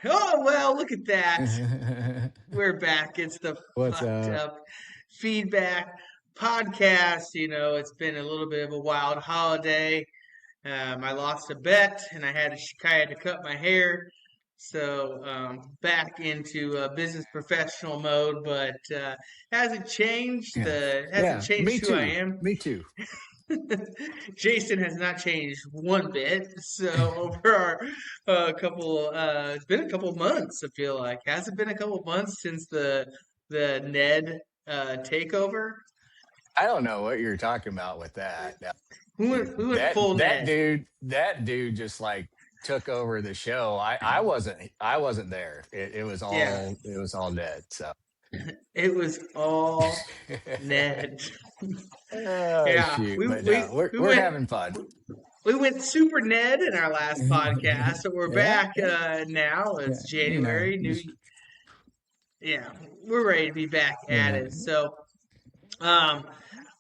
Oh, well, look at that. We're back. It's the What's Fucked up? Up Feedback podcast. It's been a little bit of a wild holiday. I lost a bet and I had to cut my hair. So back into business professional mode, but hasn't changed. Yeah. Hasn't Yeah. changed Me who I too. am. Me too. Jason has not changed one bit. So over our it's been a couple months. I feel like has it been a couple months since the Ned takeover? I don't know what you're talking about with that. Who went That full that Ned? dude that dude just like took over the show. I wasn't there. Yeah, It was all dead. So it was all Ned. oh Yeah, shoot. But no, we we're went having fun. we went super Ned in our last podcast, so we're Yeah, back yeah, now. yeah. It's January, new Just yeah, we're ready to be back you at know. it. So, um,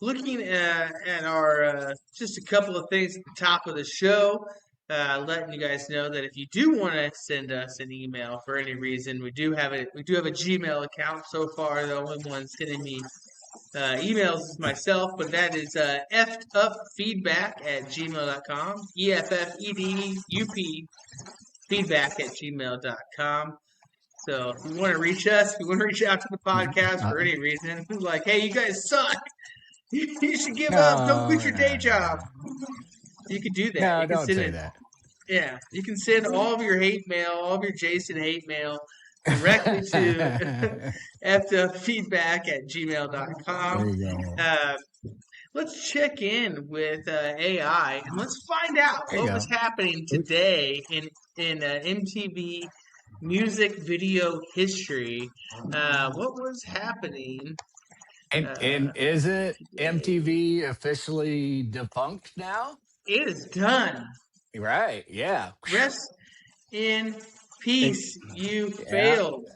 looking at our just a couple of things at the top of the show, letting you guys know that if you do want to send us an email for any reason, we do have a Gmail account. So far, the only one sending me emails is myself, but that is effedupfeedback at gmail.com. EFFEDUP feedback at gmail.com. So if you want to reach us, if you want to reach out to the podcast for Uh, any reason, like, hey, you guys suck. You should give up. Don't quit no, your day no, no, job. no. You can do that. No, You can don't send say it. that. Yeah, you can send all of your hate mail, all of your Jason hate mail directly to feedback at There gmail.com. you go. Uh, let's check in with AI and let's find out There you what was go. happening today in MTV music video history. What was happening And isn't today? MTV officially defunct now? It is done. Right. Yeah. Rest in It, peace. You yeah. failed.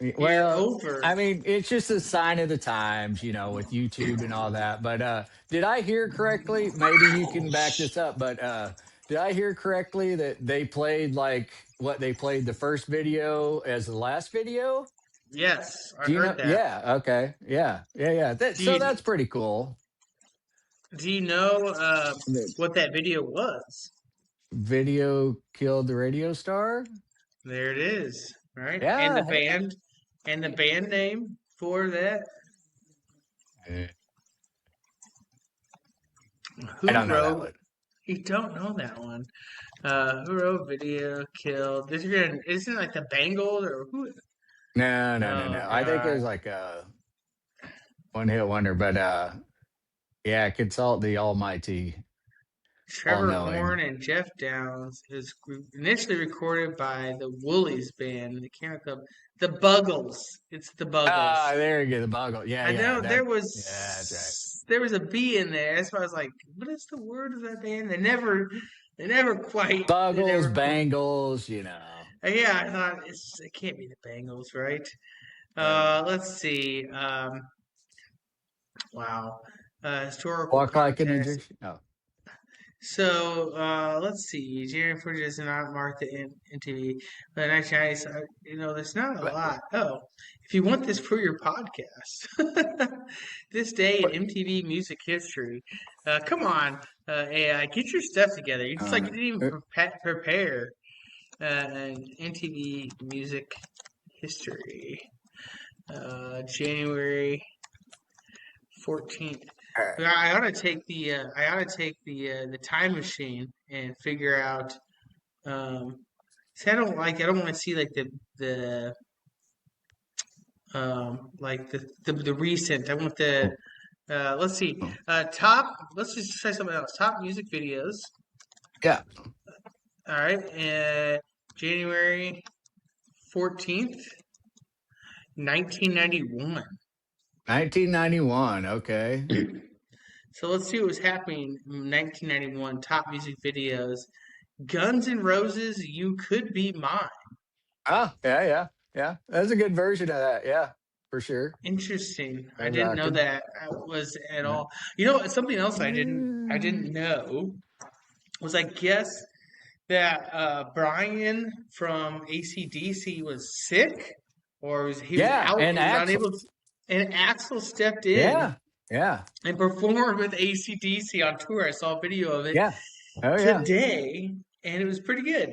You're Well, over. I mean, it's just a sign of the times, with YouTube and all that. But did I hear correctly? Maybe you can back this up, but did I hear correctly that they played like what they played the first video as the last video? Yes, I Do you know? heard that. Yeah. Okay. Yeah. Yeah. Yeah. Do So you that's pretty cool. do you know The what that video was? video killed the radio star. There it is. Right, Yeah. and the band name for that. I Who don't know that wrote? one. You don't know that one. Who wrote video killed? Isn't it like the Bangles or who? No, no, no, Oh no. I think it God. was like a one hit wonder, but yeah, consult the almighty, all Trevor knowing. Horn and Jeff Downs is initially recorded by the Woolies band, the Canada Club, the Buggles. It's the Buggles. Ah, there you go, the boggle. Yeah, I yeah. know Yeah, that's right. there was a B in there. That's why I was like, what is the word of that band? They never quite they Buggles, never quite. bangles. Yeah, I thought it can't be the Bengals, right? Uh, Let's see. Wow. Historical walk like an context. Egyptian. Oh, So let's see. Jerry Footage does not mark the NTV. But actually, there's not a but, lot. Oh, if you want this for your podcast, this day in but MTV music history. Come on, AI, get your stuff together. It's like you uh, didn't even uh, prepare MTV music history. January 14th. uh, I ought to take the time machine and figure out. See, I don't want to see like the recent. I want the let's see top. Let's just try something else. Top music videos. yeah, All right, January 14th, 1991. 1991. Okay. So let's see what was happening in 1991. Top music videos. Guns N' Roses, "You Could Be Mine." Oh, yeah, yeah, yeah. That's a good version of that. Yeah, for sure. Interesting. I They're didn't know rocking. that was at Yeah. all. Something else I didn't know was I guess that Brian from AC/DC was sick, or he was Yeah, out, and he was Axel. unable to, and Axel stepped in Yeah, yeah, and performed with AC/DC on tour. I saw a video of it yeah. Oh yeah, today, and it was pretty good.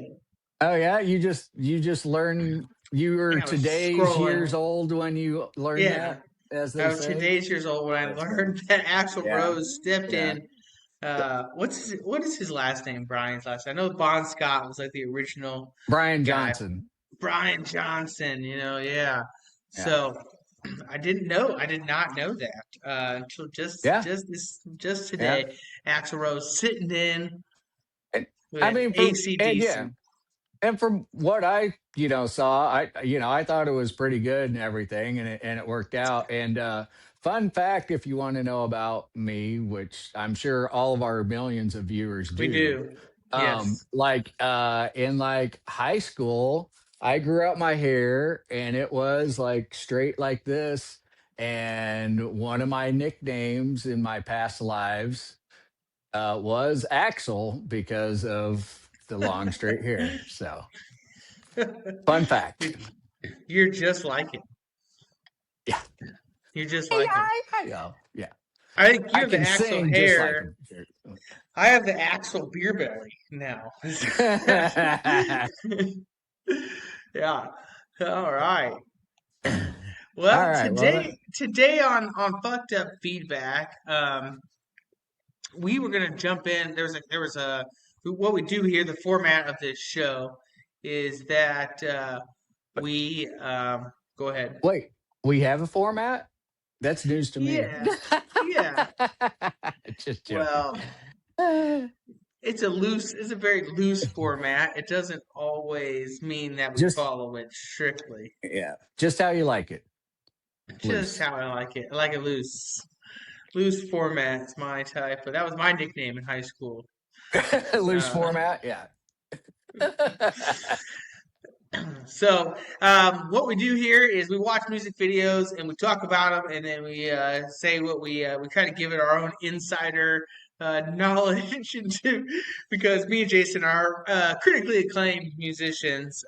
oh yeah. You just learn. You were Yeah, I was today's years scrolling. old when you learned Yeah, that, as I they was say. today's years old when I That's learned that Axl yeah, Rose stepped yeah. in. What is his last name? Brian's last name. I know Bon Scott was like the original Brian guy. Johnson. Brian Johnson, yeah. Yeah, So I didn't know. I did not know that until yeah, just yeah. today. Axl Rose sitting in And, I with mean, and yeah, ACDC. and from what I saw, I thought it was pretty good and everything, and it worked out. And fun fact, if you want to know about me, which I'm sure all of our millions of viewers We do, do. Yes. like in like high school, I grew out my hair and it was like straight like this. And one of my nicknames in my past lives was Axel because of the long straight hair. So fun fact. You're just like him. Yeah. You're just Yeah, like him. I know. Yeah. I think you I have the can Axel sing just like hair. him. I have the Axel beer belly now. Yeah. All right. All Well, right. Well, today on fucked up feedback, we were gonna jump in. There was a what we do here. The format of this show is that we go ahead. wait, we have a format? That's news to me. Yeah, yeah. Just joking. Well, it's a very loose format. It doesn't always mean that we Just, follow it strictly. yeah. Just how you like it. Just Loose. how I like it. I like it loose. Loose format's my type, but that was my nickname in high school. Loose Uh, format. Yeah. so what we do here is we watch music videos and we talk about them, and then we say what we kind of give it our own insider knowledge into because me and Jason are critically acclaimed musicians.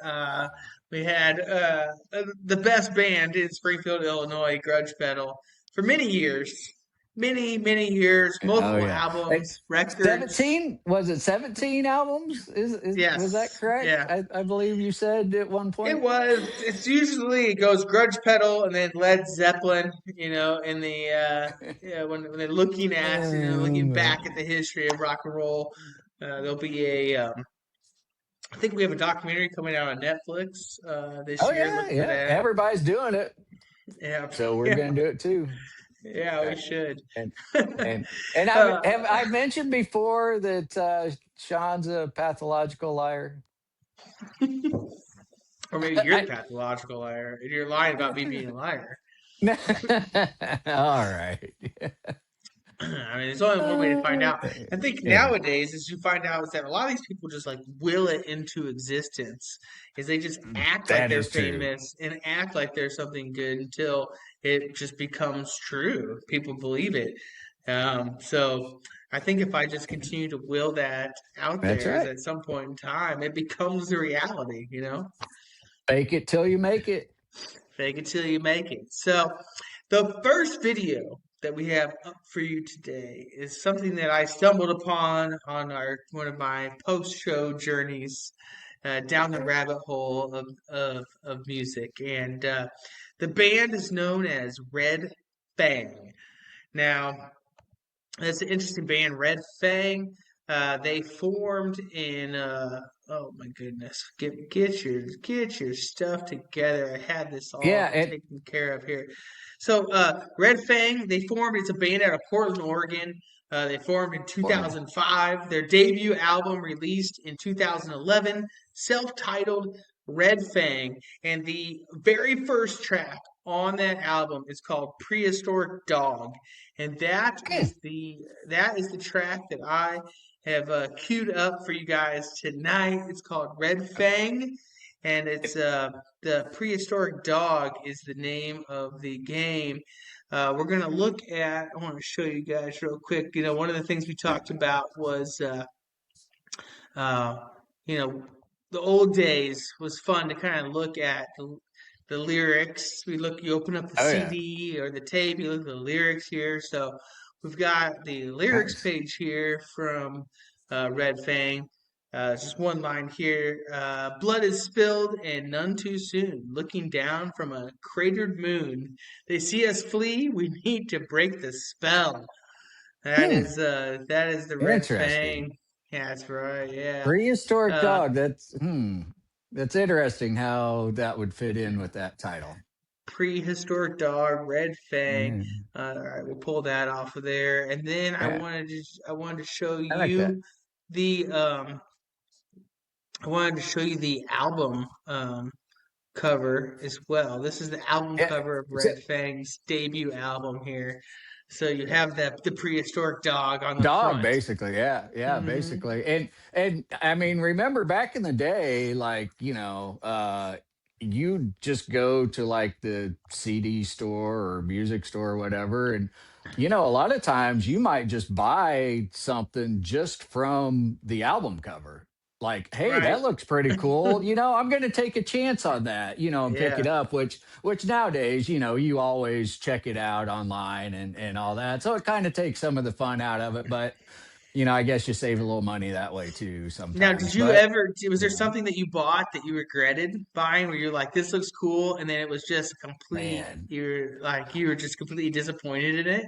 We had the best band in Springfield, Illinois, Grudge Pedal, for many years, Oh multiple yeah. Like, albums, records. 17, was it 17 albums? Was that Yes, correct? yeah. I believe you said at one It point. was. It's usually it goes Grudge Pedal and then Led Zeppelin. In the yeah when they're looking at looking back at the history of rock and roll, there'll be a. I think we have a documentary coming out on Netflix this Oh year. yeah, Look for yeah. that. Everybody's doing it, Yeah, so we're yeah, gonna do it too. yeah. We Right. should. And and uh, have I mentioned before that Sean's a pathological liar? or maybe you're the pathological liar. And you're lying about me being a liar. All right. I mean, there's only one way to find out. I think Yeah. nowadays, is you find out is that a lot of these people just like will it into existence. Is they just act like That they're is true. famous and act like there's something good until it just becomes true. People believe it. So I think if I just continue to will that out That's there, is right. at some point in time it becomes a reality. Fake it till you make it. Fake it till you make it. So, the first video that we have up for you today is something that I stumbled upon on one of my post-show journeys down the rabbit hole of music, and the band is known as Red Fang. Now, that's an interesting band, Red Fang. They formed in oh my goodness, get your stuff together. I had this Yeah, all and taken care of here. So Red Fang, they formed. It's a band out of Portland, Oregon. They formed in Portland. 2005. Their debut album released in 2011, self-titled Red Fang, and the very first track on that album is called Prehistoric Dog, and that is the track that I have queued up for you guys tonight. It's called Red Fang, and it's the Prehistoric Dog is the name of the game. We're gonna look at. I want to show you guys real quick. One of the things we talked about was uh, you know, the old days was fun to kind of look at the lyrics. You open up the Oh yeah. CD or the tape, you look at the lyrics here. So we've got the lyrics Nice. page here from Red Fang. Just one line here. Blood is spilled and none too soon. Looking down from a cratered moon, they see us flee. We need to break the spell. Hmm. That is the Red Interesting. Fang. Yeah, that's right. Yeah. Prehistoric Uh, dog. That's interesting how that would fit in with that title. Prehistoric dog, Red Fang. Yeah. All right, we'll pull that off of there, and then Yeah. I wanted to show I like that. you the I wanted to show you the album cover as well. This is the album Yeah. cover of So, Red Fang's debut album here. So you have the prehistoric dog on the dog, front. basically. Yeah. Yeah, Hmm. basically. And I mean, remember back in the day, like, you just go to like the CD store or music store or whatever. And, a lot of times you might just buy something just from the album cover. Like, hey, Right. that looks pretty cool. I'm going to take a chance on that, and pick it Yeah. up, which nowadays, you always check it out online and all that. So it kind of takes some of the fun out of it. But, I guess you save a little money that way too Now, sometimes. did you But ever, was there yeah, something that you bought that you regretted buying where you're like, this looks cool, and then it was just man, you were just completely disappointed in it?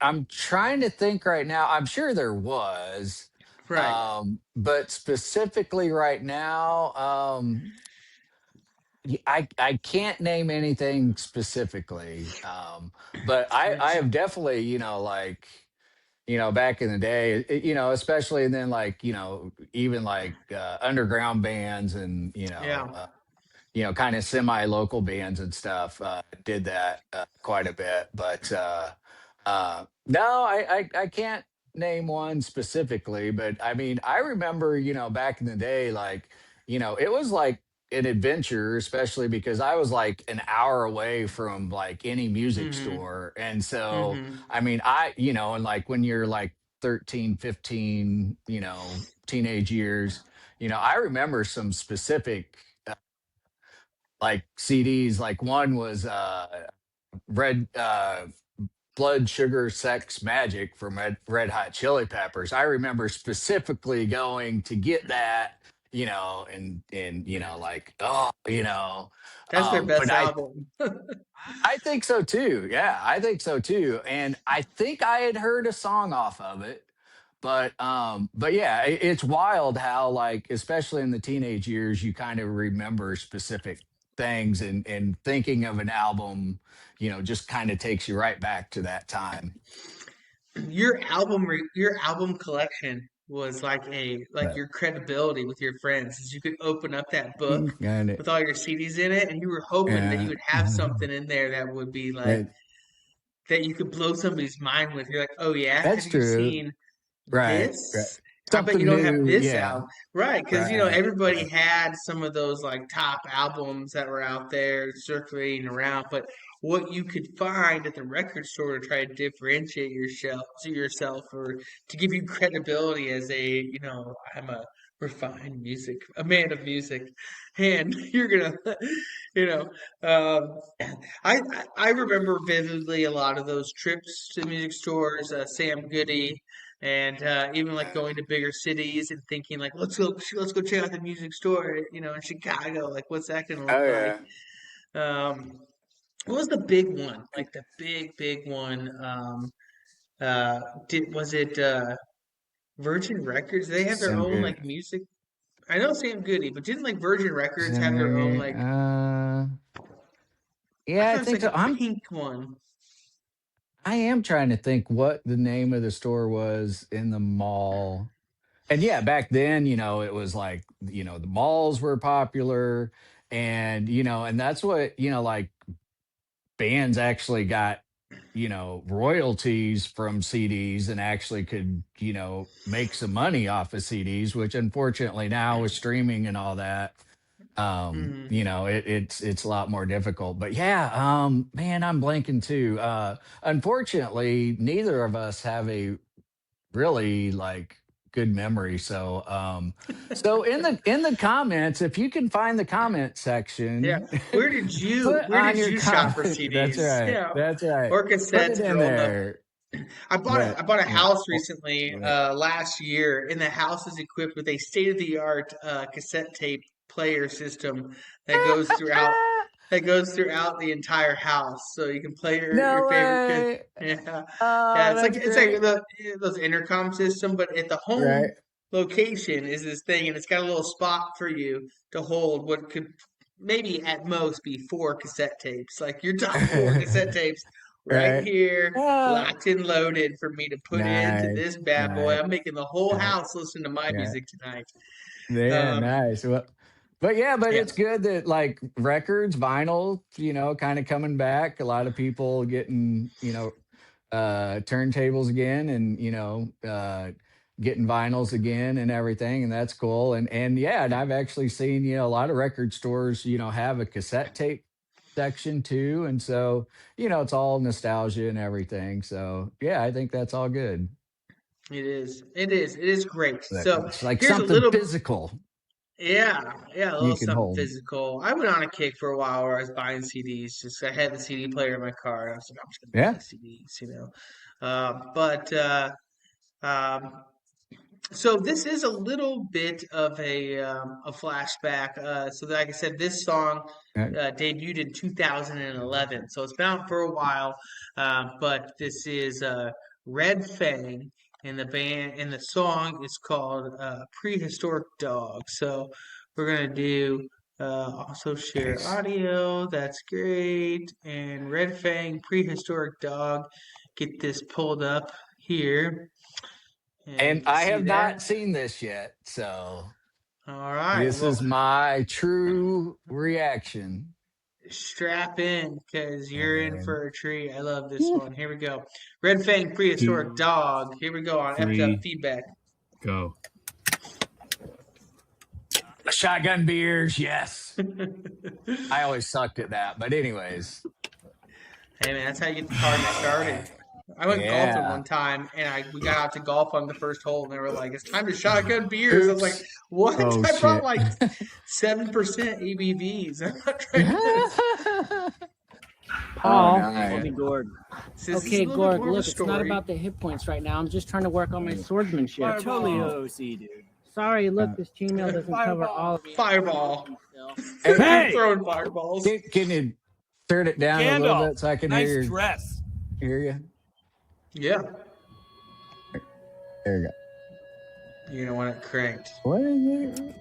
I'm trying to think right now. I'm sure there was, Right. but specifically right now, I can't name anything specifically. But I Which, have definitely, like, back in the day, especially, and then like, even like underground bands and, yeah. kind of semi-local bands and stuff did that quite a bit. But no, I can't name one specifically. But I mean, I remember, back in the day, like, it was like an adventure, especially because I was like an hour away from like any music Mm-hmm. store. And so, Mm-hmm. I mean, and like when you're like 13, 15, teenage years, I remember some specific like CDs. Like one was Red Blood Sugar Sex Magic from Red Hot Chili Peppers. I remember specifically going to get that, and like, oh, That's their but best album. I think so too. Yeah, I think so too. And I think I had heard a song off of it. But yeah, it's wild how, like, especially in the teenage years, you kind of remember specific things, and thinking of an album, just kind of takes you right back to that time. Your album collection was like But your credibility with your friends, is you could open up that book and with all your CDs in it, and you were hoping that you yeah, would have something in there that would be like it, that you could blow somebody's mind with. You're like, oh yeah, have that's you true. seen Right, right. this? I bet you Something don't have new. this Yeah. album, right? Because Right. everybody Right. had some of those like top albums that were out there circulating around, but what you could find at the record store to try to differentiate yourself or to give you credibility as I'm a refined a man of music, and you're gonna, you know, um, I remember vividly a lot of those trips to music stores, Sam Goody, and even like going to bigger cities and thinking like let's go check out the music store, in Chicago. Like, what's that gonna look Oh like? yeah. Um, what was the big one? Like the big one. Uh, did was it Virgin Records? They have their Some own good. like music. I know Sam Goody, but didn't like Virgin Records have Some their own good. like? I Yeah, I thought it's think like so. a pink one. I am trying to think what the name of the store was in the mall. And yeah, back then, it was like, the malls were popular, and and that's what, like, bands actually got, royalties from CDs, and actually could, make some money off of CDs, which unfortunately now with streaming and all that, Mm. it's a lot more difficult. But yeah, man, I'm blanking too. Unfortunately, neither of us have a really like good memory. So so in the comments, if you can find the comment Yeah. section, Where put on did your you shop for comment. That's CDs? right. Yeah. That's right. Or Put it cassettes in growing up. there. I But bought a oh, house recently, right. last year, and the house is equipped with a state of the art cassette tape player system that goes throughout the entire house, so you can play your No favorite. way. Yeah, yeah. Oh, It's like that's it's like great. those intercom system, but at the Right. home location is this thing, and it's got a little spot for you to hold what could maybe at most be four cassette tapes. Like your top four cassette tapes right Right. here, Oh, locked and loaded for me to put into nice. this bad boy. Nice. I'm making the whole Nice. house listen to my Yeah. music tonight. Yeah, Um, nice. Well, but yeah, but yeah, it's good that like records, vinyl, kind of coming back. A lot of people getting, turntables again and, getting vinyls again and everything. And that's cool. And yeah, and I've actually seen, a lot of record stores, have a cassette tape section too. And so, it's all nostalgia and everything. So yeah, I think that's all good. it is. It is. It is great. That So it's like here's a something little. physical Yeah, yeah, a you little can something hold. physical. I went on a kick for a while where I was buying CDs. Just I had the CD player in my car, and I was like, I'm just gonna Yeah. buy CDs. But um, so this is a little bit of a flashback. So like I said, this song Yeah. debuted in 2011, so it's been out for a while. But this is Red Fang, and the song is called "Prehistoric Dog." So we're gonna do also share Nice. audio. That's great. And Red Fang, "Prehistoric Dog." Get this pulled up here. And And you can I see have not that. seen this yet. So All right. this Well, is my true reaction. strap in because you're in And for a treat. I love this one. Here we go. Red Fang Prehistoric 2, Dog. Here we go on Effed Up 3, Feedback. go. shotgun beers, yes. I always sucked at that. But anyways. Hey man, that's how you get the party started. I went golfing Yeah. one time and we got out to golf on the first hole and they were like, "It's time to shotgun beers." I was like, Oops. "What?" Oh I brought shit. like 7% ABVs. I'm not trying to. Oh Paul. Yeah. nice. Gorg. This is Okay, a little bit Gorg, more of a look, it's not story. about the hit points right now. I'm just trying to work on my swordsmanship. You're totally OC, dude. Sorry, look, this chainmail doesn't cover all of the Fireball. Hey, Hey! Throwing fireballs. can you turn it down a little Gandalf, bit so I can nice hear dress. you? Yeah. There you go. You're gonna want it cranked. What is it?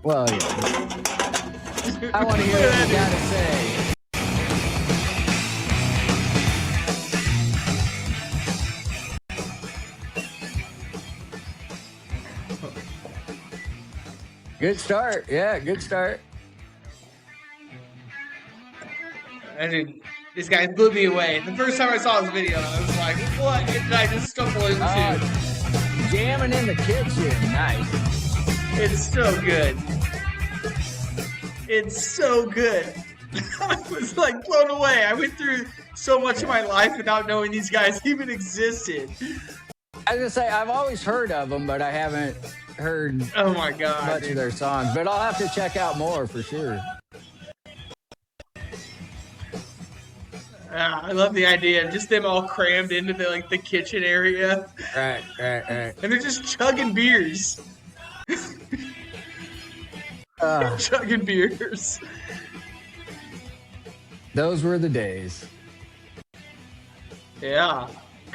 Well, yeah. I want to hear what you gotta say. Good start. Yeah, good start. This guy blew me away. The first time I saw this video, I was like, "What did I just stumble into?" Jamming in the kitchen. Nice. It's so good. It's so good. I was like blown away. I went through so much of my life without knowing these guys even existed. I was gonna say I've always heard of them, but I haven't heard Oh my god. much of their songs. But I'll have to check out more for sure. I love the idea of just them all crammed into the kitchen area, Right. and they're just chugging beers. Chugging beers. Those were the days. Yeah.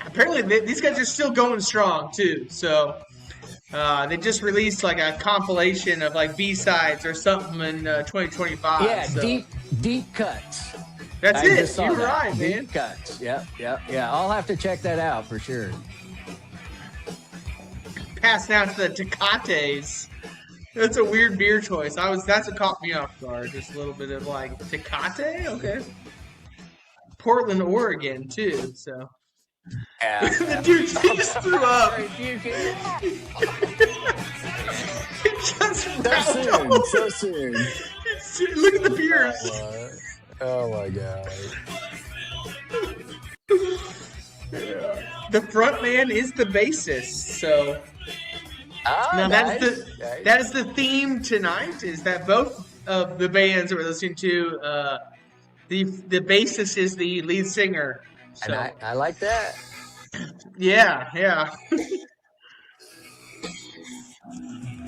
Apparently, these guys are still going strong too. So they just released like a compilation of like B-sides or something in 2025. Yeah, so. deep cuts. That's I it. just saw You're that. right, Deep man. cuts. Yep. I'll have to check that out for sure. Passing out to the Tecates. That's a weird beer choice. That's what caught me off guard. Just a little bit of like Tecate. Okay. Portland, Oregon, too. So Yeah. the dude just threw up. He just So wrapped soon. over. So soon. Look at the beers. Oh my god. The front man is the bassist, so Oh, Now nice. that is the theme tonight. Is that both of the bands that we're listening to, the bassist is the lead singer. And So I like that. yeah.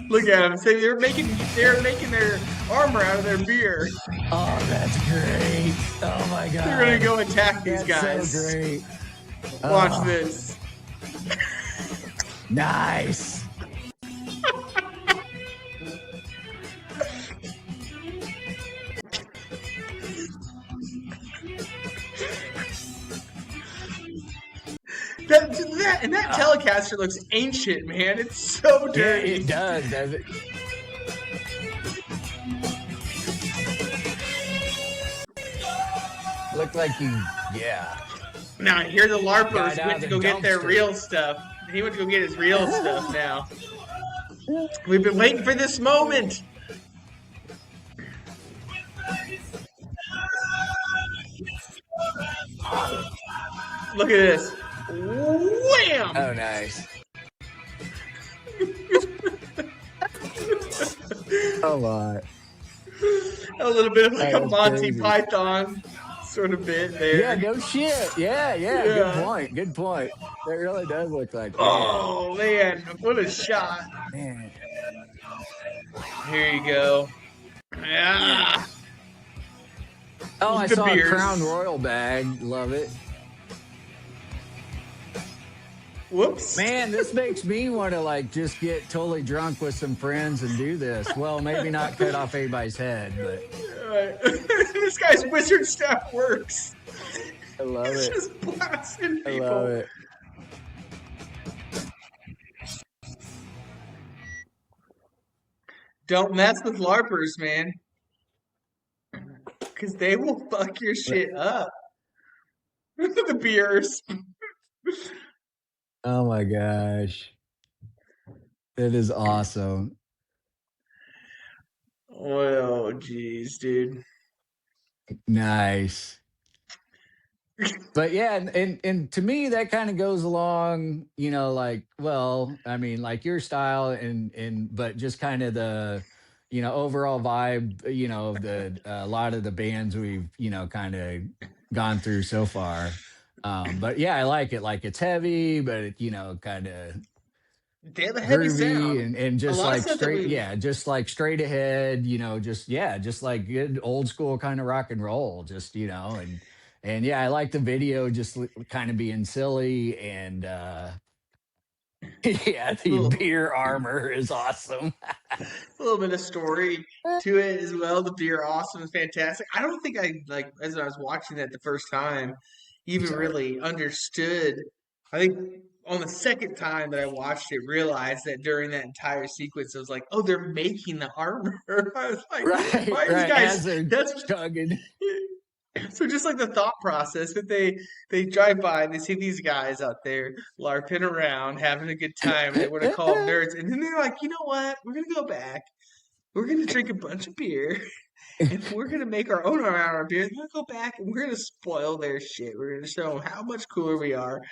Look at them. So they're making their armor out of their beer. Oh, that's great. Oh my god. They're gonna go attack these That's guys. so great. Watch Oh, this. Nice. That Telecaster looks ancient, man. It's so Yeah, dirty. it does it? Look like you, yeah. Now here the Guy LARPers down went to the go get their dumpster. real stuff. He went to go get his real stuff now. We've been waiting for this moment. Look at this. Wham! Oh, nice. Oh my. A little bit of like That a was Monty crazy. Python sort of bit there. Yeah, no shit. Yeah. Yeah. Good point. That really does look like that. Oh man, what a shot. Man. Here you go. Yeah. Oh, I The saw beers. a Crown Royal bag. Love it. Whoops. Man, this makes me want to like just get totally drunk with some friends and do this. Well, maybe not cut off anybody's head, but Alright. This guy's wizard staff works. I love He's it. just blasting I people. love it. Don't mess with LARPers, man. Because they will fuck your shit up. The beers. Oh my gosh. That is awesome. Oh, jeez, dude. Nice. But yeah, and to me that kind of goes along, you know, like, well, I mean, like your style and but just kind of the, you know, overall vibe, you know, of the a lot of the bands we've, you know, kind of gone through so far. But yeah, I like it. Like it's heavy, but it, you know, kind of They have a heavy sound. groovy and just lot of like stuff that straight, we- yeah, just like straight ahead, you know, just yeah, just like good old school kind of rock and roll, just you know, and yeah, I like the video, just kind of being silly and yeah, the Little- beer armor is awesome. A little bit of story to it as well. The beer awesome is fantastic. I don't think I like as I was watching that the first time, even really understood. I think on the second time that I watched it, realized that during that entire sequence, I was like, "Oh, they're making the armor." I was like, Right, "Why are right. these guys?" As they're That's chugging. so just like the thought process that they drive by and they see these guys out there larping around, having a good time. They want to call them nerds, and then they're like, "You know what? We're gonna go back. We're gonna drink a bunch of beer." And we're gonna make our own amount of beer. We're gonna go back and we're gonna spoil their shit. We're gonna show them how much cooler we are.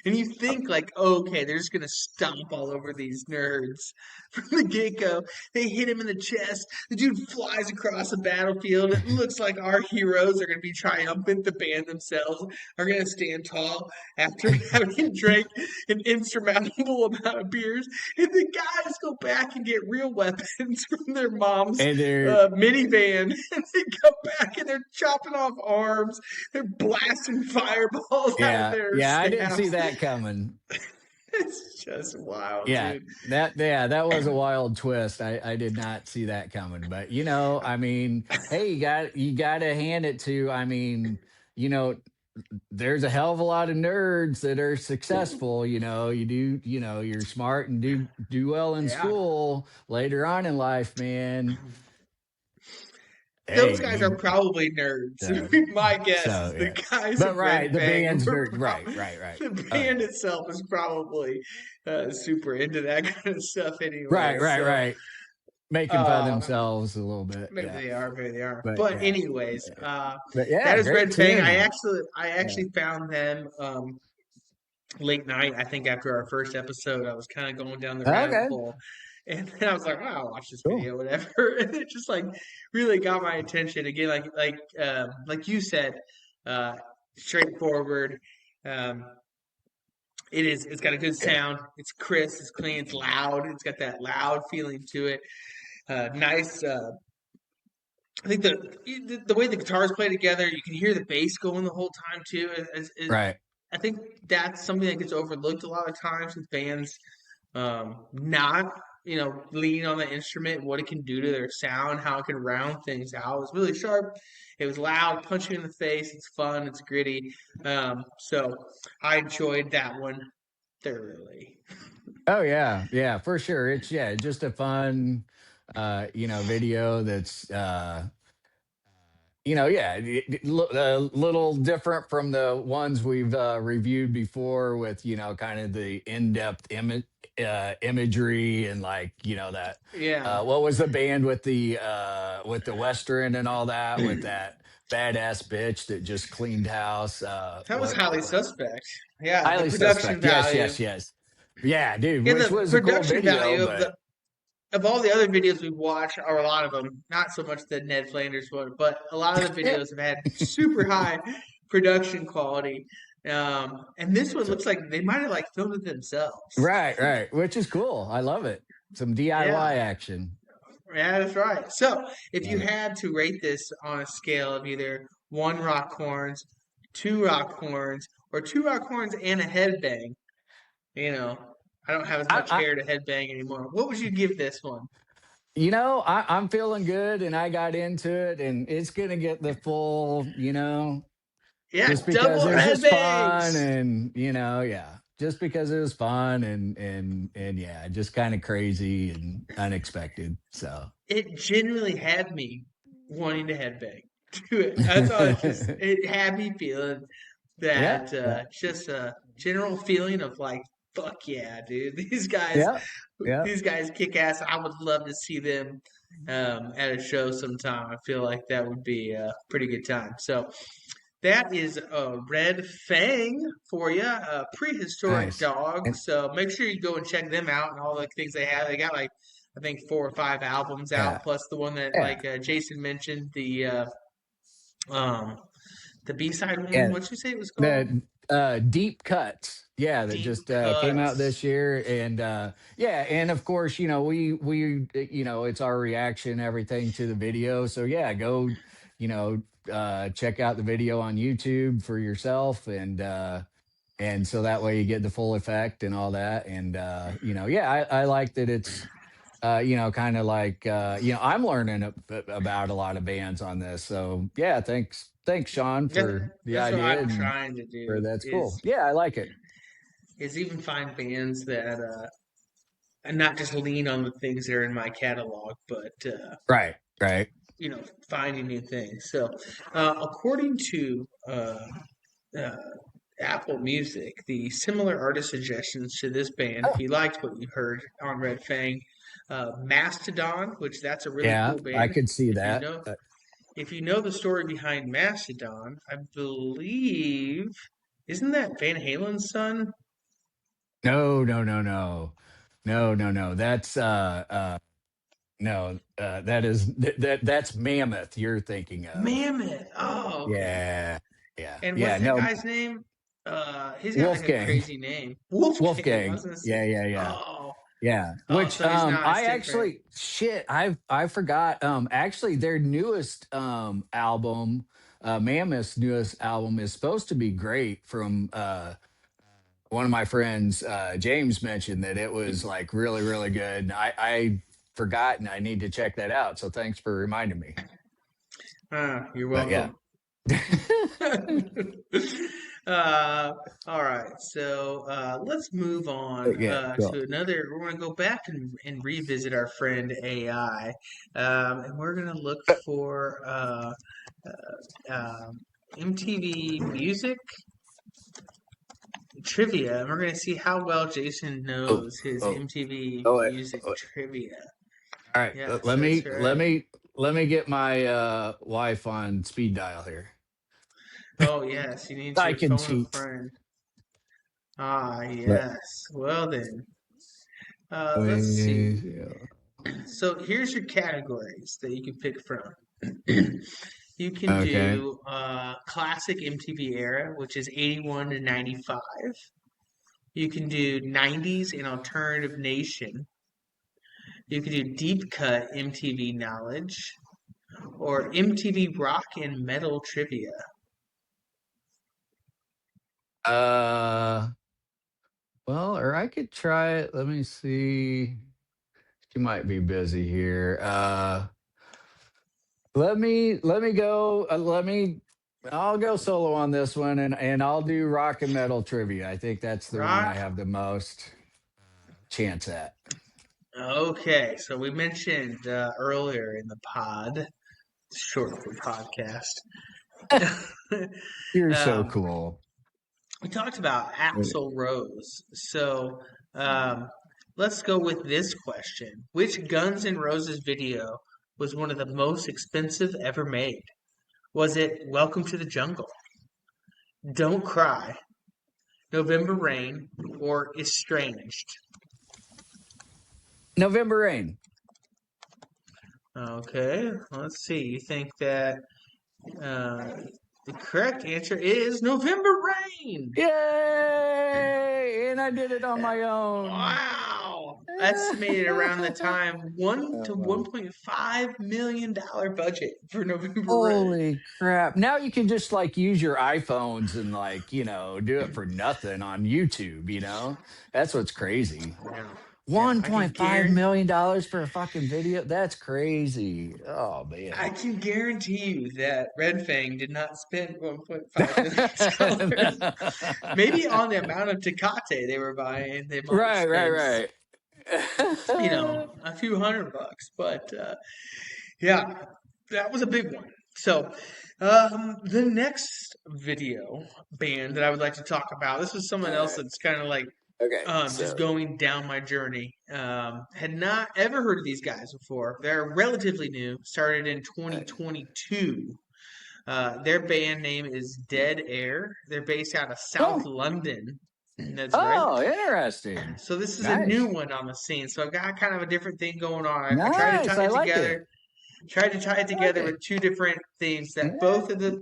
And you think like, oh, okay, they're just gonna stomp all over these nerds from the get go. They hit him in the chest. The dude flies across the battlefield. It looks like our heroes are gonna be triumphant. The band themselves are gonna stand tall after having drank an insurmountable amount of beers. And the guys go back and get real weapons from their mom's And they're minivan, and they come back and they're chopping off arms. They're blasting fireballs out yeah, of their yeah, I didn't see staffs. that coming. It's just wild, Yeah, dude. that was a wild twist. I did not see that coming. But you know, I mean, hey, you got to hand it to. I mean, you know, there's a hell of a lot of nerds that are successful. You know, you know, you're smart and do well in Yeah. school later on in life, man. Those Hey, guys you- are probably nerds. So- My guess so, is the yeah. guys. But at right, Red the Fang band's were nerd. Right. The band itself is probably super into that kind of stuff anyway. Right. Making fun of Uh, themselves a little bit. Maybe Yeah. they are, maybe they are. But, But yeah. anyways, But yeah, that is great Red Fang. tune. I actually found them late night. I think after our first episode, I was kind of going down the rabbit Okay, hole, and then I was like, "Oh, I'll watch this cool. video, whatever." And it just like really got my attention again. Like you said, uh, straightforward. Um, it is. It's got a good Yeah. sound. It's crisp. It's clean. It's loud. It's got that loud feeling to it. Nice. I think the way the guitars play together, you can hear the bass going the whole time too. Right. I think that's something that gets overlooked a lot of times with bands, not leaning on the instrument, what it can do to their sound, how it can round things out. It was really sharp. It was loud, punch you in the face. It's fun. It's gritty. So I enjoyed that one thoroughly. Oh yeah, yeah, for sure. It's just a fun, video that's a little different from the ones we've reviewed before with, kind of the in-depth imagery and like, that Yeah, what was the band with the Western and all that with that badass bitch that just cleaned house. that was What highly suspect. Yeah, the highly production suspect. Yes, value. yes, yes. Yeah, dude, Yeah, which the was a cool production video, value of but all the other videos we've watched, or a lot of them, not so much the Ned Flanders one, but a lot of the yeah. videos have had super high production quality. And this one So looks like they might have like filmed it themselves. right, right, which is cool. I love it. Some Yeah, DIY action. yeah, that's right. So if you Love it. had to rate this on a scale of either one rock horns, two rock horns, or two rock horns and a headbang, you know, I don't have as much I hair to headbang anymore. What would you give this one? I'm feeling good, and I got into it, and it's gonna get the full, Yeah, just because double it was just fun, headbangs. and yeah, just because it was fun, and yeah, just kind of crazy and unexpected. So It genuinely had me wanting to headbang to it. That's all. It had me feeling yeah, that yeah, just a general feeling of like, fuck yeah, dude. yeah, yeah. These guys kick ass. I would love to see them at a show sometime. I feel like that would be a pretty good time. So that is a Red Fang for you, a prehistoric Nice. dog. And So make sure you go and check them out and all the things they have. They got like I think 4 or 5 albums yeah, out, plus the one that yeah, Jason mentioned, um the B side one. yeah. What'd you say it was called? The deep cuts, yeah, that Deep just came out Cuts. this year, and yeah, and of course, it's our reaction, everything to the video. So yeah, go, check out the video on YouTube for yourself, and so that way you get the full effect and all that, and yeah, I like that it's kind of like I'm learning about a lot of bands on this. So yeah, thanks, Sean, Yeah, for the that's what idea I'm and. trying to Sure, do that's cool. Yeah, I like it. is even find bands that and not just lean on the things that are in my catalog, but Right, right. finding new things. So, according to uh, Apple Music, the similar artist suggestions to this band, if Oh, you liked what you heard on Red Fang, Mastodon, which that's a really yeah, cool I band. could see If you that. know, if you know the story behind Mastodon, I believe isn't that Van Halen's son? No, no, no, no, no, no, no. That's no, that's Mammoth. You're thinking of. Mammoth. Oh, okay. Yeah, yeah, And yeah. what's that No, guy's name? He's got like a Wolfgang, crazy name. Wolfgang. I was Wolfgang. gonna say. Yeah, yeah, yeah. Oh, Yeah, oh. which So he's not. It's I different. actually shit I forgot actually their newest album, Mammoth's newest album is supposed to be great. From one of my friends, James, mentioned that it was like really really good. And I forgot, and I need to check that out. So thanks for reminding me. You're But yeah. welcome. uh, all right, so let's move on Yeah, cool. to another. We're going to go back and revisit our friend AI, and we're going to look for um, MTV Music trivia, and we're going to see how well Jason Oh, knows his oh, MTV oh, Music trivia. all right. Yes, Let that's me right. let me get my wife on speed dial here. Oh yes, you need I to can phone a cheat. friend. Ah, Let, yes. Well then, let's see. we, So here's your categories that you can pick from. You can okay. do classic MTV era, which is 81 to 95. You can do 90s and alternative nation. You can do deep cut MTV knowledge or MTV rock and metal trivia. Uh, well, or I could try it. Let me see. She might be busy here. Let me go. I'll go solo on this one, and I'll do rock and metal trivia. I think that's the one I Rock. have the most chance at. Okay, so we mentioned earlier in the pod, short for podcast. You're so um, cool. we talked about Axl Rose. So um, let's go with this question. Which Guns N' Roses video was one of the most expensive ever made? Was it Welcome to the Jungle, Don't Cry, November Rain, or Estranged? November Rain. Okay, let's see. You think that uh, the correct answer is November Rain? Yay! And I did it on my own. Wow. Estimated around the time one to Oh, $1.5 million budget for November Rain. holy crap. Now you can just like use your iPhones and like, do it for nothing on YouTube. That's what's crazy. Yeah. Yeah, $1.5 million for a fucking video? That's crazy. Oh I man. can guarantee you that Red Fang did not spend $1.5 million. Maybe on the amount of Tecate they were buying, they might have Right, right, spent, right. a few $100. But yeah, that was a big one. So, the next video band that I would like to talk about, this was someone All else right. that's kind of like Okay. just So, going down my journey. Had not ever heard of these guys before. They're relatively new, started in uh, 2022. Their band name is Dead Air. They're based out of South oh, London. That's right. oh, interesting. So this is a new Nice. one on the scene. So I've got kind of a different thing going on. I tried to Nice. tie I it like it. together. Tried to tie it I like together it. with two different themes. That Yeah. both of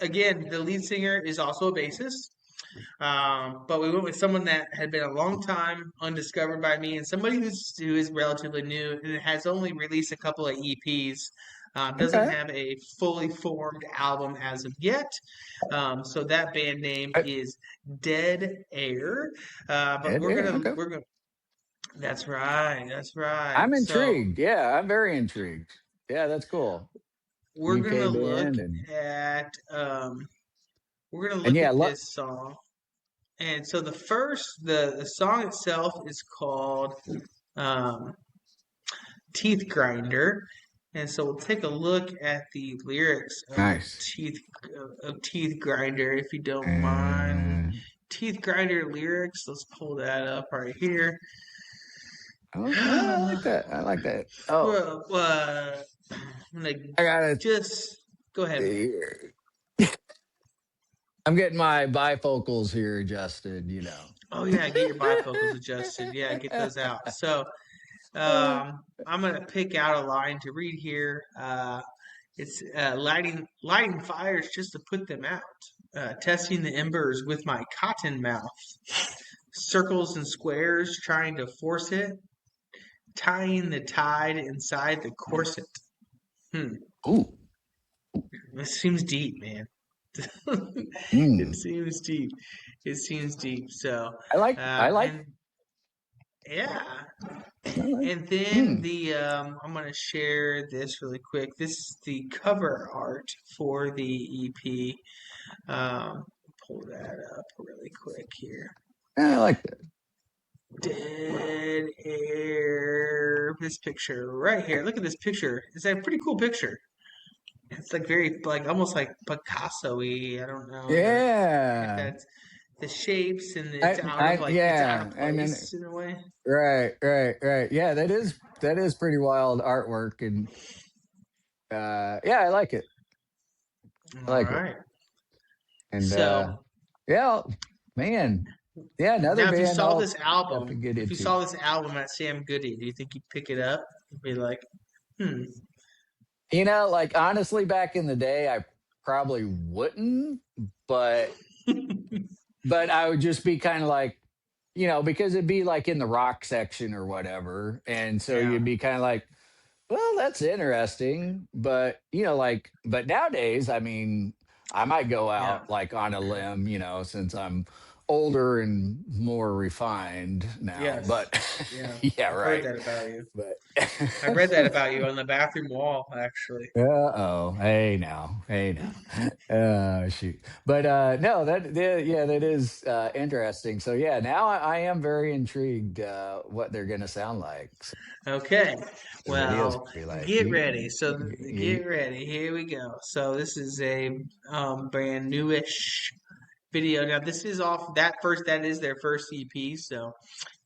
again, the lead singer is also a bassist. But we went with someone that had been a long time undiscovered by me, and somebody who is relatively new and has only released a couple of EPs. Doesn't Okay. have a fully formed album as of yet. So that band name I, is Dead Air. But okay. we're gonna. That's right. That's right. I'm So intrigued. Yeah, I'm very intrigued. Yeah, that's cool. we're gonna UK look band and at we're gonna and look yeah, at look. this song. And so the song itself is called um, Teeth Grinder. And so we'll take a look at the lyrics Nice. Teeth Grinder, if you don't mind. And Teeth Grinder lyrics. Let's pull that up right here. I like that. I like that. Oh, Well, I'm gonna I gotta just go ahead, see man. here. I'm getting my bifocals here adjusted. Oh yeah, get your bifocals adjusted. Yeah, get those out. So I'm gonna pick out a line to read here. It's lighting fires just to put them out. Testing the embers with my cotton mouth. Circles and squares trying to force it. Tying the tide inside the corset. Hmm. Ooh. This seems deep, man. It Mm. seems deep. It seems deep. So, I like and yeah, I like and then mm. I'm gonna share this really quick. This is the cover art for the EP. Pull that up really quick here. I like that. Dead air. This picture right here. Look at this picture. It's a pretty cool picture. It's like very like almost like Picasso-y. I don't know if Yeah. that's the shapes and it's out Yeah. of And then place in a way. right. Yeah, that is pretty wild artwork and yeah, I like it. I All like it. right. And So yeah, man. Yeah, another Now, if you band saw I'll this have album, to get if you into. saw this album at Sam Goody, do you think you'd pick it up and be like, hmm? Like honestly, back in the day, I probably wouldn't, but I would just be kind of like, because it'd be like in the rock section or whatever, and so Yeah, you'd be kind of like, well, that's interesting, but but nowadays, I mean, I might go yeah, out like on a limb, since I'm older and more refined now, yes, but yeah. yeah, I've heard right, that about you. but. I read that about you on the bathroom wall, actually. Uh-oh. Hey now. Hey now. Shoot. But no, yeah, that is interesting. So yeah, now I am very intrigued what they're gonna sound like. So Okay, the video's well, gonna be like get ready. So ye- get ready. Here we go. So this is a brand newish video. Now this is off that first. That is their first EP. So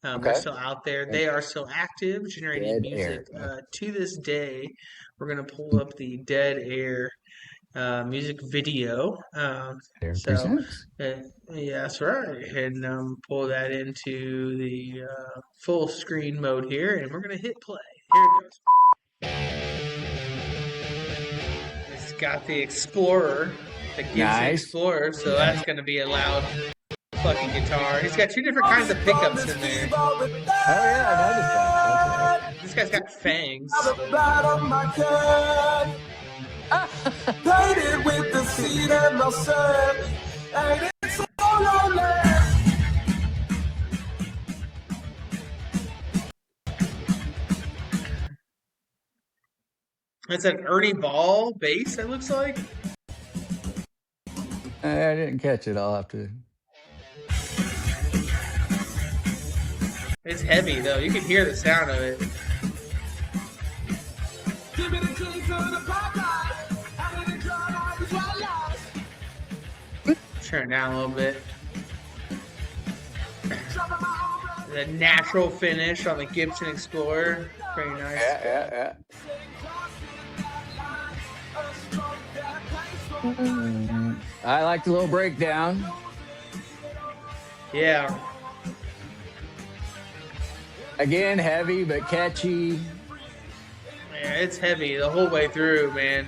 they're okay. still out there. And They are still active, generating Dead music air. to this day. We're gonna pull up the Dead Air music video. Air So, presents. uh, yeah, that's right. And pull that into the full screen mode here, and we're gonna hit play. Here it goes. It's got the Explorer, the Gibson Nice. Explorer, so that's gonna be a loud fucking guitar. He's got two different kinds of pickups in there. Oh yeah, I noticed that. That's This guy's got fangs. Painted with the seed and the sun, and it's so lonely. That's an Ernie Ball bass, it looks like. I didn't catch it. I'll have to. It's heavy though. You can hear the sound of it. Give me the key to the pipeline, and in the jar like twilight. Turn it down a little bit. Dropping my own breath, The natural finish on the Gibson Explorer. Very nice. Yeah. I like the little breakdown. Yeah. Again, heavy but catchy. Yeah, it's heavy the whole way through, man.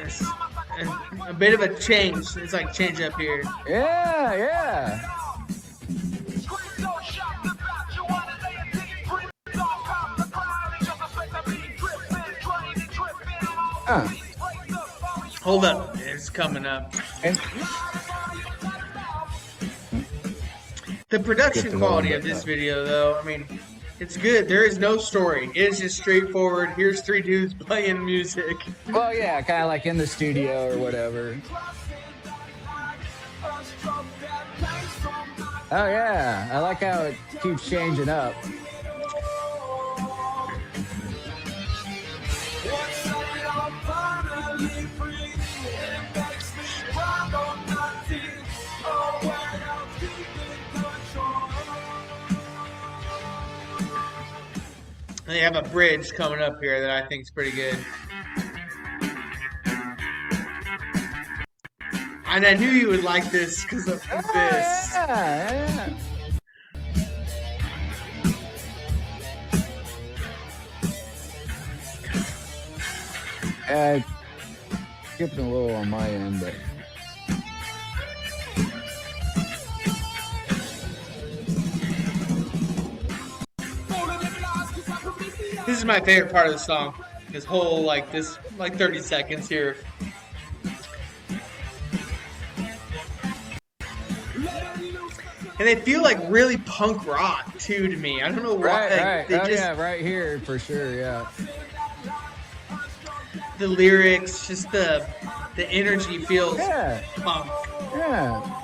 It's a bit of a change. It's like change up here. Yeah. Huh. Hold up. It's coming up. And The Just production a little quality bit of this left. video, though, I mean, it's good. There is no story. It's just straightforward. Here's three dudes playing music. Well, yeah, kind of like in the studio or whatever. Oh yeah, I like how it keeps changing up. And they have a bridge coming up here that I think is pretty good. And I knew you would like this because of this. Yeah. Skipping a little on my end, but This is my favorite part of the song. This whole, like 30 seconds here. And they feel like really punk rock, too, to me. I don't know why. right. They Oh just, yeah, right here for sure. Yeah. the lyrics, just the energy feels Yeah. punk. Yeah.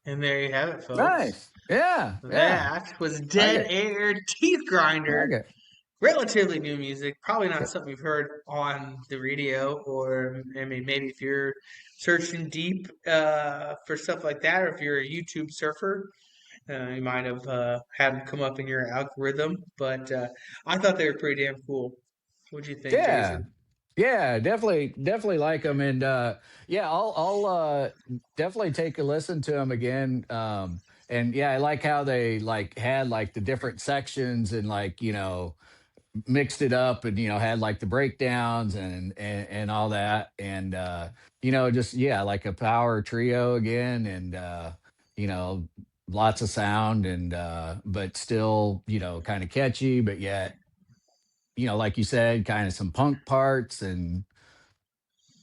And there you have it, folks. Nice. Yeah. Yeah. That was I Dead get. Air Teeth I Grinder. get. Relatively new music, probably not something you've heard on the radio, or I mean, maybe if you're searching deep for stuff like that, or if you're a YouTube surfer, you might have had them come up in your algorithm. But I thought they were pretty damn cool. What'd you think, Yeah. Jason? Yeah, definitely like them, and yeah, I'll definitely take a listen to them again. And yeah, I like how they like had like the different sections and like mixed it up and had like the breakdowns and all that, and just yeah, like a power trio again, and you know lots of sound and but still kind of catchy, but yet like you said, kind of some punk parts and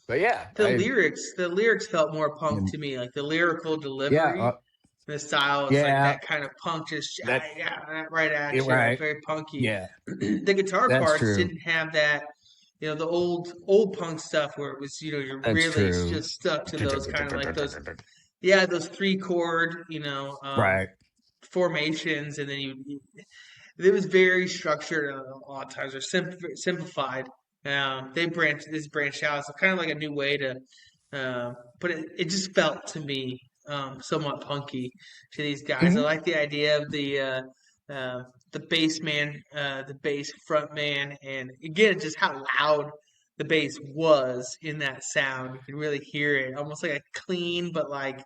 but yeah, The lyrics felt more punk and to me, like the lyrical yeah, delivery. The style is like yeah, that kind of punk, just that yeah, right at you, like right, very punky. yeah, The guitar that's parts true, didn't have that, the old punk stuff where it was, you're that's really true, just stuck to those kind of like those, yeah, those three chord, right, formations, and then it was very structured a lot of times, or simplified. They branched out. It's kind of like a new way to, but it just felt to me somewhat punky to these guys. I hmm like the idea of the bass man, the bass front man, and again, just how loud the bass was in that sound. You could really hear it, almost like a clean, but like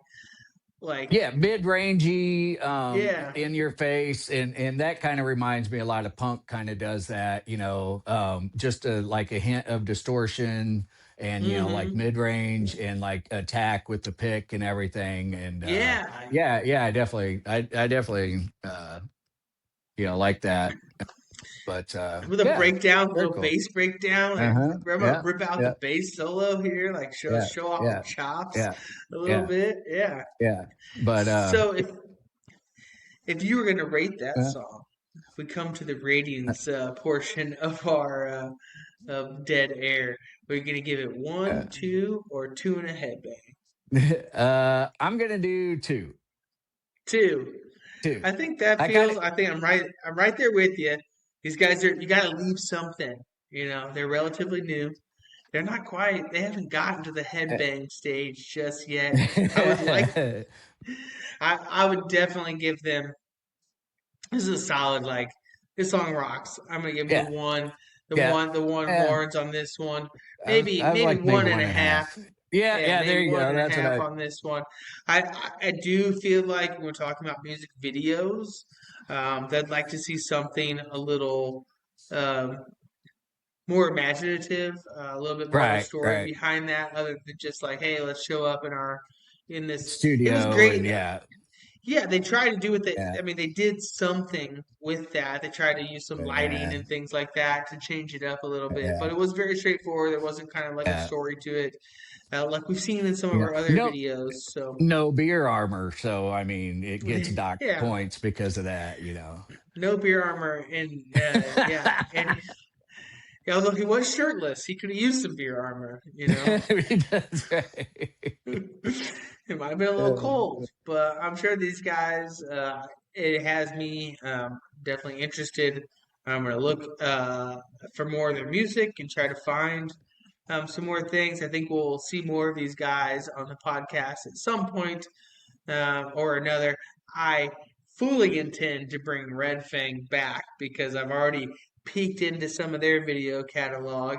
yeah, mid-rangey, yeah. in your face, and that kind of reminds me a lot of punk. Kind of does that, just like a hint of distortion and like hmm mid-range and like attack with the pick and everything, and Yeah. yeah, I definitely like that, but With a yeah, breakdown, very little cool. bass breakdown, like Uh-huh. I'm gonna Yeah, rip out yeah, the bass solo here, like show yeah, show off the yeah, chops yeah, a little yeah, bit. Yeah. yeah, but So if you were gonna rate that uh, song, we come to the ratings portion of our of Dead Air. We're gonna give it uh, one, two, or two and a headbang. I'm gonna do two. Two. Two. I think that I kind feels. of I think I'm right. I'm right there with you. These guys are. You got to leave something. They're relatively new. They're not quite. They haven't gotten to the headbang stage just yet. I would like. I would definitely give them. This is a solid. Like this song rocks. I'm gonna give them yeah, the one. The yeah. one. The one Yeah, horns on this one. I was Maybe like maybe one and one a and a half. half. Yeah, Yeah, yeah. maybe There you one go. and a That's what half I. on this one. I do feel like when we're talking about music videos, that I'd like to see something a little um, more imaginative, a little bit more of a Right, story right. behind that, other than just like, hey, let's show up in this. It was Studio great. and yeah, Yeah, they tried to do with it. yeah, I mean, they did something with that. They tried to use some lighting yeah, and things like that to change it up a little bit, but yeah, it was very straightforward. There wasn't kind of like a yeah. story to it, like we've seen in some of Yeah. our other videos. So. No beer armor, so I mean it gets docked Yeah, points because of that. no beer armor, and yeah, and yeah, although he was shirtless, he could have used some beer armor. That's right. It might have been a little cold, but I'm sure these guys. It has me definitely interested. I'm gonna look for more of their music and try to find some more things. I think we'll see more of these guys on the podcast at some point or another. I fully intend to bring Red Fang back because I've already peeked into some of their video catalog,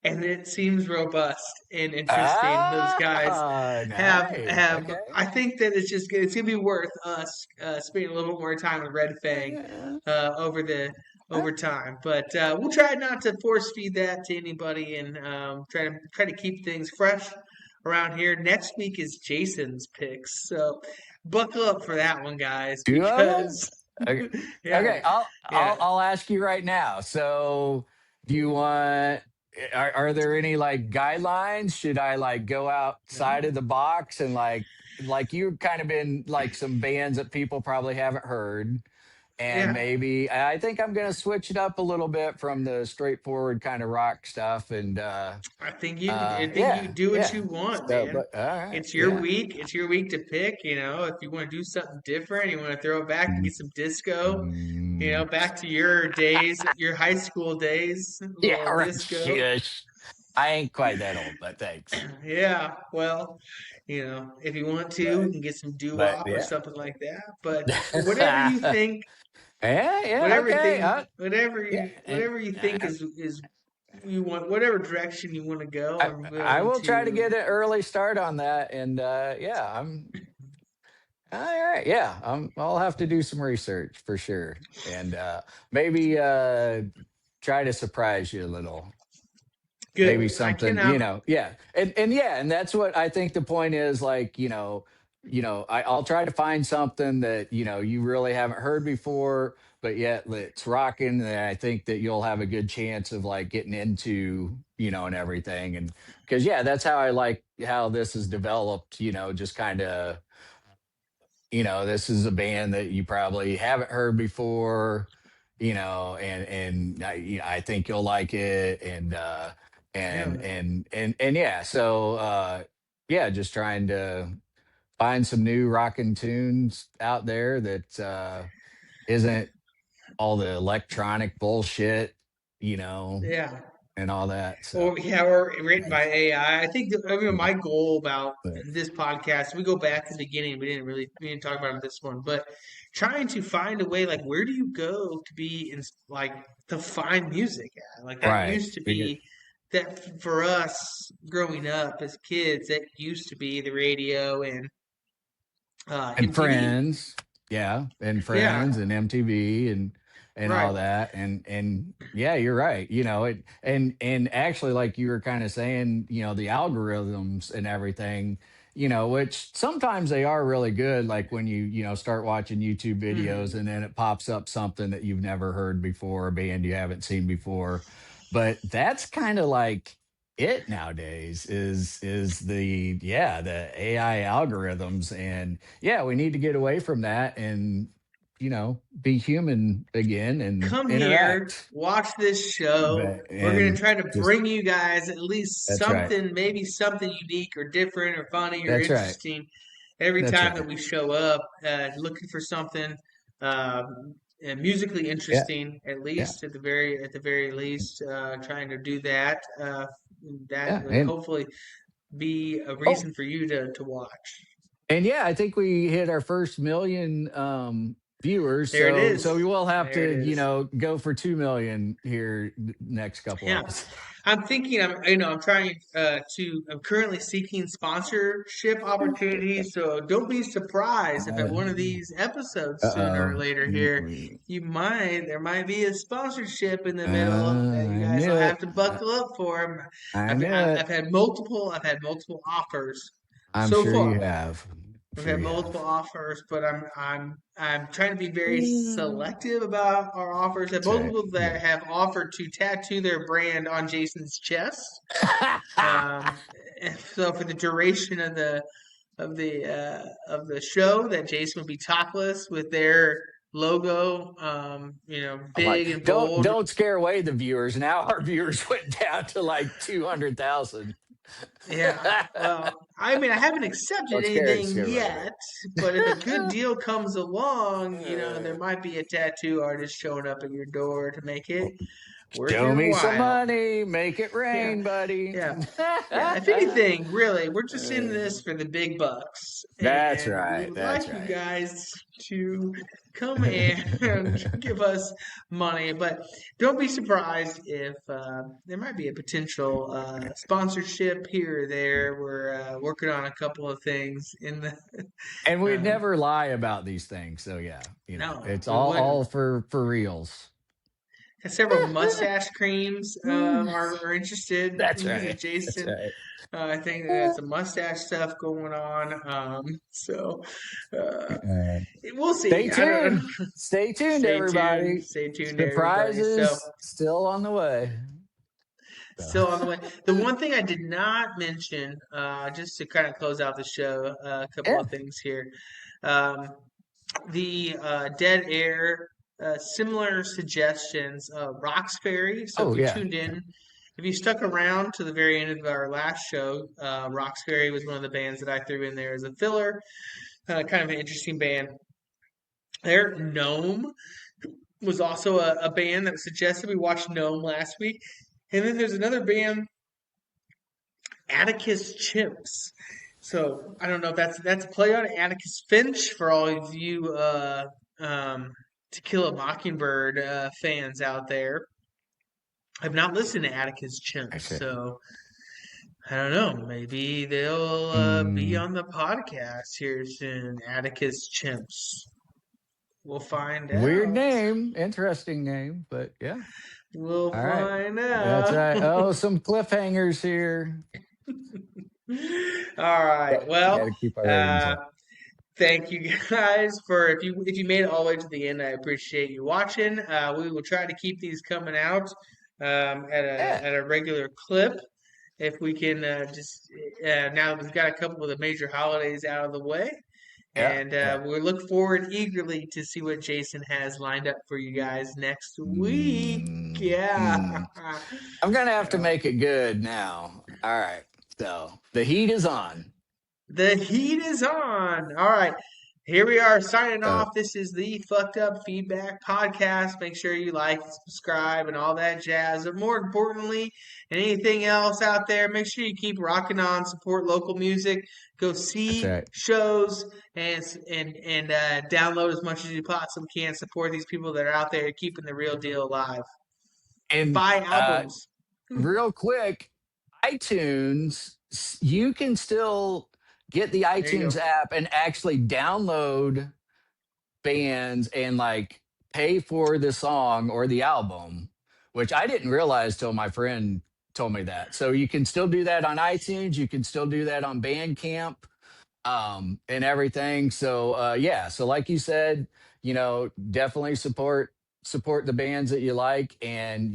and it seems robust and interesting. Those guys Nice. have. Okay. I think that it's gonna be worth us spending a little bit more time with Red Fang Yeah. over time. But we'll try not to force feed that to anybody, and try to keep things fresh around here. Next week is Jason's picks, so buckle up for that one, guys, Two of them. because Okay. yeah, Okay. I'll yeah. I'll I'll ask you right now. So, do you want? Are there any like guidelines? Should I like go outside of the box and like you've kind of been like some bands that people probably haven't heard? and Yeah. maybe I think I'm gonna switch it up a little bit from the straightforward kind of rock stuff, and I think you yeah, do what you yeah. want, So, man. but all right, It's your yeah. week. It's your week to pick. If you want to do something different, you want to throw it back and Mm, get some disco. mm, Back to your days, your high school days, a yeah, little right. disco. Shush. I ain't quite that old, but thanks. Yeah, well, if you want to, we can get some But doo-wop or yeah. something like that. But whatever you think, Yeah, yeah, whatever okay. thing, whatever Yeah, you, and whatever you think is you want, whatever direction you want to go, I, I'm I willing will try to to. get an early start on that. And yeah, I'm all right. Yeah, I'll have to do some research for sure, and maybe try to surprise you a little. Maybe Good. I something, cannot. yeah, and yeah, and that's what I think the point is. Like, I'll try to find something that you really haven't heard before, but yet it's rocking. And I think that you'll have a good chance of like getting into, and everything. And because yeah, that's how I like how this is developed. Just kind of, this is a band that you probably haven't heard before, and I think you'll like it, and Yeah. yeah, so yeah, just trying to find some new rockin' tunes out there that isn't all the electronic bullshit, you know, Yeah. and all that. So Or written by thanks. AI. I think Yeah, my goal about but this podcast, we go back to the beginning. We didn't talk about this one, but trying to find a way, like, where do you go to be in, like, to find music at? Like, that right. used to be that for us growing up as kids. That used to be the radio and And MTV. Friends, yeah, and Yeah, Friends and MTV and all right. that, and yeah, you're right. And actually, like you were kind of saying, the algorithms and everything, which sometimes they are really good. Like when you start watching YouTube videos Hmm. and then it pops up something that you've never heard before, a band you haven't seen before, but that's kind of like it nowadays is the AI algorithms, and yeah, we need to get away from that and be human again and Come here, interact. watch this show. But We're going to and try to just bring you guys at least that's right. something, maybe something unique or different or funny or That's right. interesting every That's time right. that we show up, looking for something musically Yeah. interesting, at Yeah. least at the very least, trying to do that. That Yeah. would And hopefully be a oh, reason for you to watch. and yeah, I think we hit our first million viewers, There it so we is. will have There it to, is. go for 2 million here next couple Yeah. episodes. I'm thinking. I'm trying to. I'm currently seeking sponsorship opportunities. So don't be surprised if at one of these episodes sooner or Uh-oh. later here, there might be a sponsorship in the middle that you I guys knew will have it. to buckle up for. I knew it. I've had multiple offers I'm so sure you far. have. I'm We've sure had you multiple have. offers, but I'm trying to be very selective about our offers. And That's right. multiple that Yeah. have offered to tattoo their brand on Jason's chest. And so for the duration of the show, that Jason will be topless with their logo, I'm like, big and don't bold. don't scare away the viewers. Now our viewers went down to like 200,000. Yeah, well, I mean, I haven't accepted Don't anything scare away yet, but if a good the. deal comes along, there might be a tattoo artist showing up at your door to make it worth Show your me some while. money, make it Yeah, rain, buddy. yeah, yeah. If anything, really, we're just in this for the big bucks, That's and we right. would That's like you right. guys to come and give us money. But don't be surprised if there might be a potential sponsorship here or there. We're working on a couple of things in the. And we'd Um, never lie about these things. So yeah, no, it's we all wouldn't. for reals. Several mustache creams are interested. That's right. That's Jason, right. I think there's some mustache stuff going on. Uh, we'll Stay see. I don't know. tuned. Stay tuned, everybody. Stay tuned, everybody. So, Surprises still on the way. So, still on the way. The one thing I did not mention, just to kind of close out the show, a couple yeah. of things here. Um, the Dead Air similar suggestions. Roxbury. So Oh if you yeah. tuned in, if you stuck around to the very end of our last show, Roxbury was one of the bands that I threw in there as a filler. Kind of an interesting band. There, Gnome was also a band that was suggested. We watched Gnome last week, and then there's another band, Atticus Chimps. So I don't know if that's a play on Atticus Finch for all of you um, To Kill a Mockingbird fans out there. I've not listened to Atticus I Chimps, see. so I don't know. Maybe they'll be Mm, on the podcast here soon. Atticus Chimps. We'll find weird out. name, interesting name, but yeah. We'll All right. find That's out. right. Oh, some cliffhangers here. All right. Got to Well, keep our ratings uh, up. thank you guys for if you made it all the way to the end. I appreciate you watching. We will try to keep these coming out Yeah. at a regular clip if we can just now that we've got a couple of the major holidays out of the way. Yeah. And Yeah. we look forward eagerly to see what Jason has lined up for you guys next week. Mm, Yeah. mm. I'm gonna have to make it good now. All right. So the heat is on. The heat is on. All right. Here we are signing Uh, off. This is the Fucked Up Feedback Podcast. Make sure you like, subscribe, and all that jazz. But more importantly, and anything else out there, make sure you keep rocking on, support local music, go that's see right. shows, and download as much as you possibly can. Support these people that are out there keeping the real deal alive. And Buy albums. real quick, iTunes, you can still get the There you iTunes go. app and actually download bands and like pay for the song or the album, which I didn't realize till my friend told me that. So you can still do that on iTunes. You can still do that on Bandcamp, and everything. So yeah, so like you said, definitely support the bands that you like, and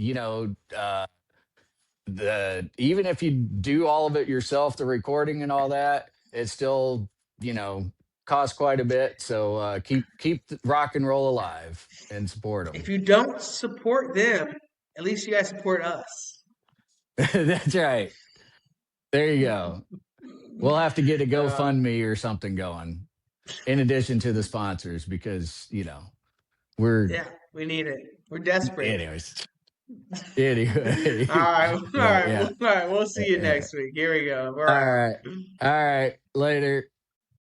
the even if you do all of it yourself, the recording and all that, it still you know costs quite a bit. So keep the rock and roll alive and support If them. you don't support them, at least you guys support us. That's right. There you go. We'll have to get a Uh, GoFundMe or something going in addition to the sponsors, because we're yeah, we need it. We're desperate. anyways. Anyway, All right, all but right, yeah. all right. We'll see you Yeah. next week. Here we go. We're All out. right. All right. Later.